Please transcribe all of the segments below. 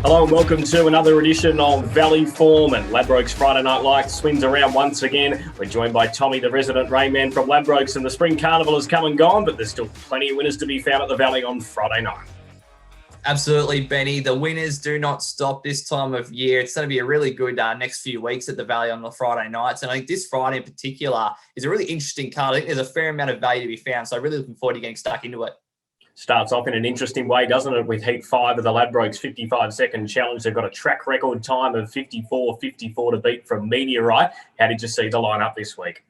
Hello and welcome to another edition of Valley Form and Labrox Friday Night Lights swings around once again. We're joined by Tommy, the resident Rayman from Labrox, and the Spring Carnival has come and gone, but there's still plenty of winners to be found at the Valley on Friday night. Absolutely, Benny. The winners do not stop this time of year. It's going to be a really good next few weeks at the Valley on the Friday nights. And I think this Friday in particular is a really interesting card. I think there's a fair amount of value to be found. So I'm really looking forward to getting stuck into it. Starts off in an interesting way, doesn't it, with Heat 5 of the Labrox 55-second challenge. They've got a track record time of 54 to beat from Meteorite. How did you see the lineup this week?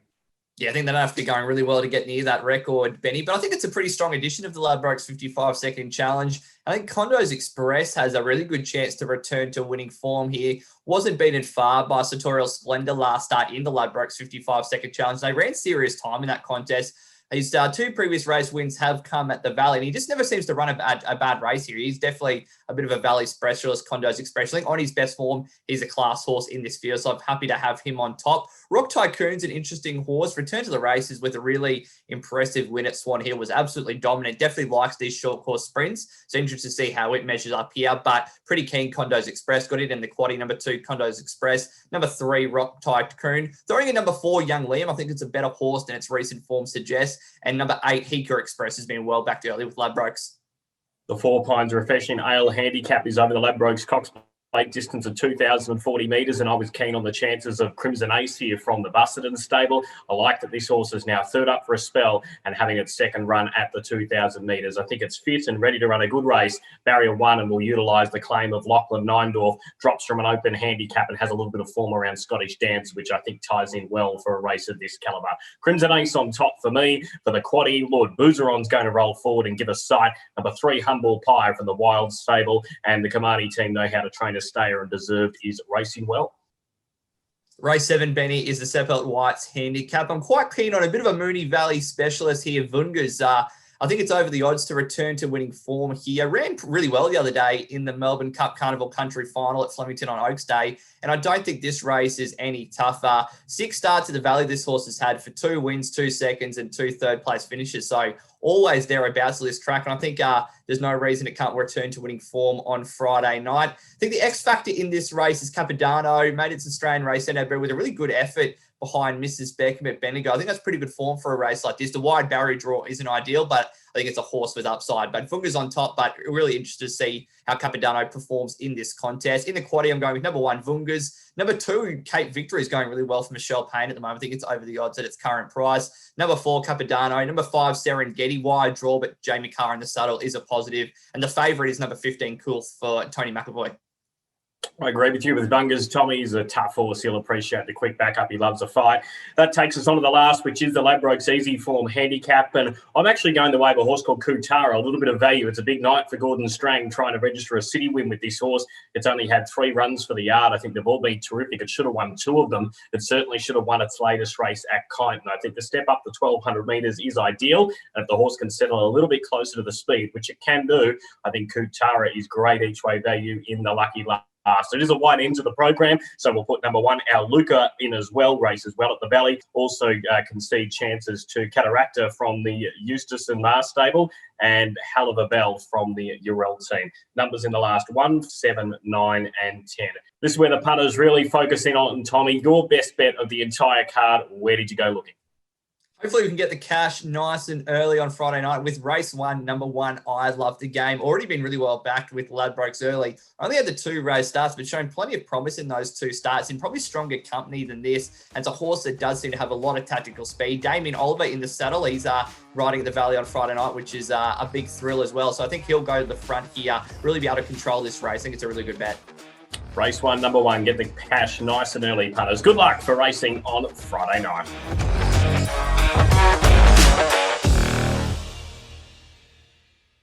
Yeah, I think they don't have to be going really well to get near that record, Benny. But I think it's a pretty strong edition of the Labrox 55-second challenge. I think Condos Express has a really good chance to return to winning form here. Wasn't beaten far by Sartorial Splendor last start in the Labrox 55-second challenge. They ran serious time in that contest. His two previous race wins have come at the Valley, and he just never seems to run a bad race here. He's definitely a bit of a Valley specialist, Condos Express. I think on his best form, he's a class horse in this field, so I'm happy to have him on top. Rock Tycoon's an interesting horse. Returned to the races with a really impressive win at Swan Hill. Was absolutely dominant. Definitely likes these short course sprints. So interested to see how it measures up here, but pretty keen Condos Express. Got it in the quaddie. Number 2, Condos Express. Number 3, Rock Tycoon. Throwing in number 4, Young Liam. I think it's a better horse than its recent form suggests. And number 8, Hika Express has been well backed early with Labrox. The Four Pines Refreshing Ale Handicap is over the Labrox Cox Plate distance of 2,040 metres, and I was keen on the chances of Crimson Ace here from the Busserton stable. I like that this horse is now third up for a spell and having its second run at the 2,000 metres. I think it's fit and ready to run a good race. Barrier 1 and will utilise the claim of Lachlan Neindorf. Drops from an open handicap and has a little bit of form around Scottish Dance, which I think ties in well for a race of this calibre. Crimson Ace on top for me. For the quaddie, Lord Boozeron's going to roll forward and give us sight. Number 3, Humble Pie from the Wild stable, and the Kamani team know how to train a stayer, and Deserved is racing well. Race 7, Benny, is the Seppelt Whites handicap. I'm quite keen on a bit of a Moonee Valley specialist here, Vungas. I think it's over the odds to return to winning form here. Ran really well the other day in the Melbourne Cup Carnival Country Final at Flemington on Oaks Day, and I don't think this race is any tougher. 6 starts at the Valley this horse has had for 2 wins, 2 seconds, and 2 third-place finishes, so always thereabouts of this track, and I think there's no reason it can't return to winning form on Friday night. I think the X factor in this race is Capodanno. Made its Australian race but with a really good effort behind Mrs. Beckham at Bendigo. I think that's pretty good form for a race like this. The wide barrier draw isn't ideal, but I think it's a horse with upside. But Funga's on top, but really interested to see how Capodanno performs in this contest. In the quaddie, I'm going with number 1, Vungas. Number 2, Cape Victory is going really well for Michelle Payne at the moment. I think it's over the odds at its current price. Number 4, Capodanno. Number 5, Serengeti. Wide draw, but Jamie Carr in the saddle is a positive. And the favourite is number 15, Cool for Tony McAvoy. I agree with you with Bungas. Tommy's a tough horse. He'll appreciate the quick backup. He loves a fight. That takes us on to the last, which is the Labrox Easy Form Handicap. And I'm actually going the way of a horse called Kutara. A little bit of value. It's a big night for Gordon Strang trying to register a city win with this horse. It's only had 3 runs for the yard. I think they've all been terrific. It should have won 2 of them. It certainly should have won its latest race at Kyneton. I think the step up to 1,200 metres is ideal. And if the horse can settle a little bit closer to the speed, which it can do, I think Kutara is great each way value in the Lucky Last. So it is a wide end to the program. So we'll put number 1, our Luca, in as well, races well at the Valley. Also concede chances to Cataracta from the Eustace and Mars stable and Hell of a Bell from the Urel team. Numbers in the last 1, 7, 9 and 10. This is where the punters really focus in on. Tommy, your best bet of the entire card. Where did you go looking? Hopefully we can get the cash nice and early on Friday night with race 1, number 1, I Love the Game. Already been really well backed with Labrox early. Only had the 2 race starts, but shown plenty of promise in those 2 starts, in probably stronger company than this. And it's a horse that does seem to have a lot of tactical speed. Damien Oliver in the saddle. He's riding at the Valley on Friday night, which is a big thrill as well. So I think he'll go to the front here, really be able to control this race. I think it's a really good bet. Race 1, number 1. Get the cash nice and early, punters. Good luck for racing on Friday night.